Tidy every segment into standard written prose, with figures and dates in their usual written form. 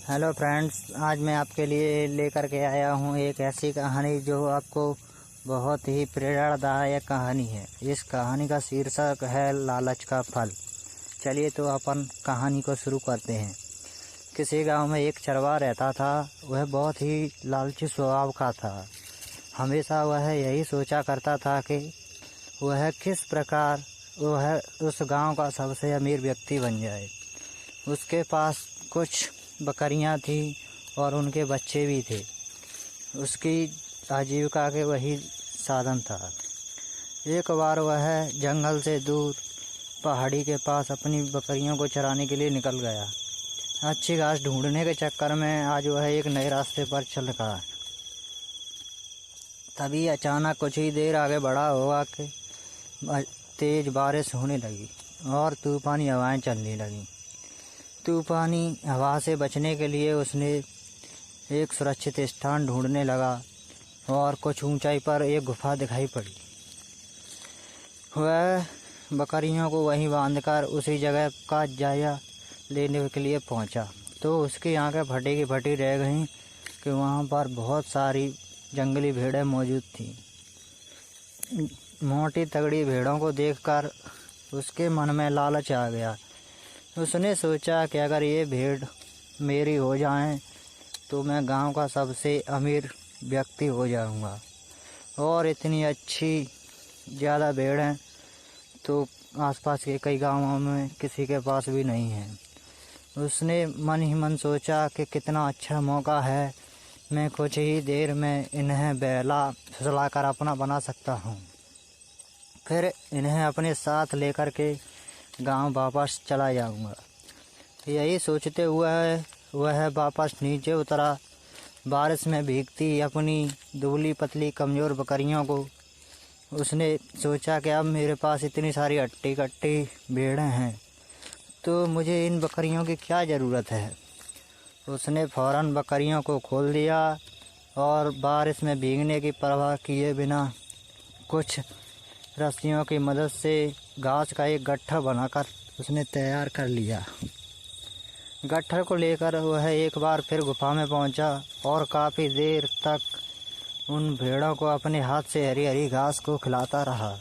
Hello friends, आज मैं आपके लिए लेकर के आया हूँ एक ऐसी कहानी जो आपको बहुत ही प्रेरणादायक कहानी है। इस कहानी का शीर्षक है लालच का फल। चलिए तो अपन कहानी को शुरू करते हैं। किसी गांव में एक चरवाहा रहता था। वह बहुत ही लालची स्वभाव का था। हमेशा वह यही सोचा करता था कि वह किस प्रकार वह उस गांव का सबसे अमीर व्यक्ति बन जाए। उसके पास कुछ बकरियां थी और उनके बच्चे भी थे। उसकी आजीविका के वही साधन था। एक बार वह जंगल से दूर पहाड़ी के पास अपनी बकरियों को चराने के लिए निकल गया। अच्छी घास ढूंढने के चक्कर में आज वह एक नए रास्ते पर चल रहा। तभी अचानक कुछ ही देर आगे बढ़ा हुआ कि तेज बारिश होने लगी और तूफानी हवाएं चलने लगीं। तूफानी हवा से बचने के लिए उसने एक सुरक्षित स्थान ढूंढने लगा और कुछ ऊंचाई पर एक गुफा दिखाई पड़ी। वह बकरियों को वहीं बांधकर उसी जगह का जायजा लेने के लिए पहुंचा तो उसकी आंखें फटी की फटी रह गईं कि वहां पर बहुत सारी जंगली भेड़ें मौजूद थीं। मोटी तगड़ी भेड़ों को देखकर उसके मन में लालच आ गया। उसने सोचा कि अगर ये भेड़ मेरी हो जाएं तो मैं गांव का सबसे अमीर व्यक्ति हो जाऊंगा। और इतनी अच्छी ज़्यादा भेड़ हैं तो आसपास के कई गांवों में किसी के पास भी नहीं है। उसने मन ही मन सोचा कि कितना अच्छा मौका है, मैं कुछ ही देर में इन्हें बैला फुसलाकर अपना बना सकता हूँ। फिर इन्हें अपने साथ लेकर के गांव वापस चला जाऊंगा। यही सोचते हुए वह वापस नीचे उतरा। बारिश में भीगती अपनी दुबली पतली कमज़ोर बकरियों को उसने सोचा कि अब मेरे पास इतनी सारी हट्टी कट्टी भेड़ें हैं तो मुझे इन बकरियों की क्या ज़रूरत है। उसने फ़ौरन बकरियों को खोल दिया और बारिश में भीगने की परवाह किए बिना कुछ रस्सियों की मदद से घास का एक गट्ठर बनाकर उसने तैयार कर लिया। गट्ठर को लेकर वह एक बार फिर गुफा में पहुंचा और काफ़ी देर तक उन भेड़ों को अपने हाथ से हरी हरी घास को खिलाता रहा।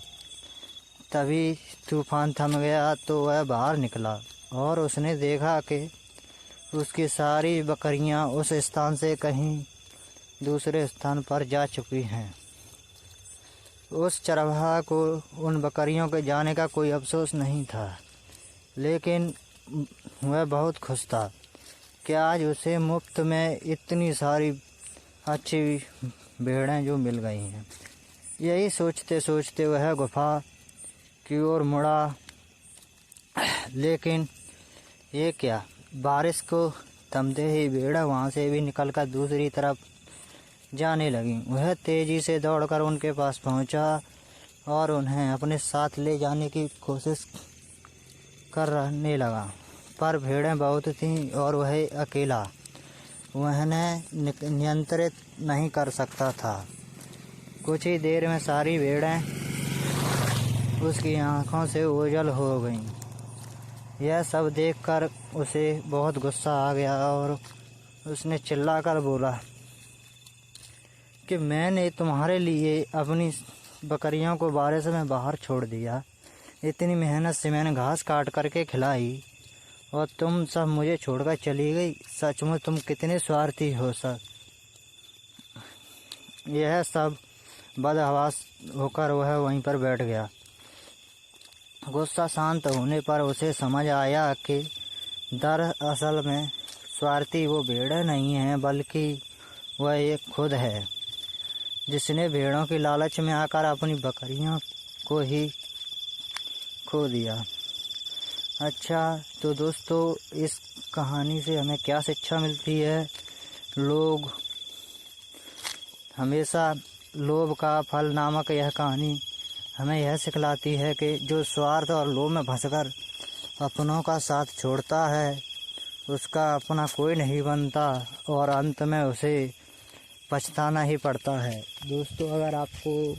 तभी तूफान थम गया तो वह बाहर निकला और उसने देखा कि उसकी सारी बकरियां उस स्थान से कहीं दूसरे स्थान पर जा चुकी हैं। उस चरवाहा को उन बकरियों के जाने का कोई अफसोस नहीं था, लेकिन वह बहुत खुश था कि आज उसे मुफ्त में इतनी सारी अच्छी भेड़ें जो मिल गई हैं। यही सोचते सोचते वह गुफा की ओर मुड़ा, लेकिन ये क्या, बारिश को थमते ही भेड़ें वहाँ से भी निकलकर दूसरी तरफ जाने लगी। वह तेजी से दौड़कर उनके पास पहुंचा और उन्हें अपने साथ ले जाने की कोशिश करने लगा, पर भेड़ें बहुत थीं और वह अकेला उन्हें नियंत्रित नहीं कर सकता था। कुछ ही देर में सारी भेड़ें उसकी आंखों से ओझल हो गईं। यह सब देखकर उसे बहुत गुस्सा आ गया और उसने चिल्लाकर बोला कि मैंने तुम्हारे लिए अपनी बकरियों को बारिश में बाहर छोड़ दिया। इतनी मेहनत से मैंने घास काट करके खिलाई और तुम सब मुझे छोड़कर चली गई। सचमुच तुम कितने स्वार्थी हो सर। यह सब बदहवास होकर वह वहीं पर बैठ गया। गुस्सा शांत होने पर उसे समझ आया कि दरअसल में स्वार्थी वो भेड़ नहीं है, बल्कि वह एक खुद है जिसने भेड़ों की लालच में आकर अपनी बकरियों को ही खो दिया। अच्छा, तो दोस्तों, इस कहानी से हमें क्या शिक्षा मिलती है? लोग हमेशा लोभ का फल नामक यह कहानी हमें यह सिखलाती है कि जो स्वार्थ और लोभ में फंसकर अपनों का साथ छोड़ता है उसका अपना कोई नहीं बनता और अंत में उसे पछताना ही पड़ता है। दोस्तों, अगर आपको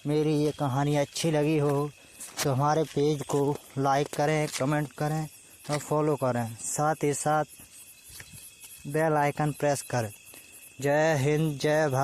मेरी ये कहानी अच्छी लगी हो तो हमारे पेज को लाइक करें, कमेंट करें और फॉलो करें। साथ ही साथ बेल आइकन प्रेस कर। जय हिंद, जय भारत।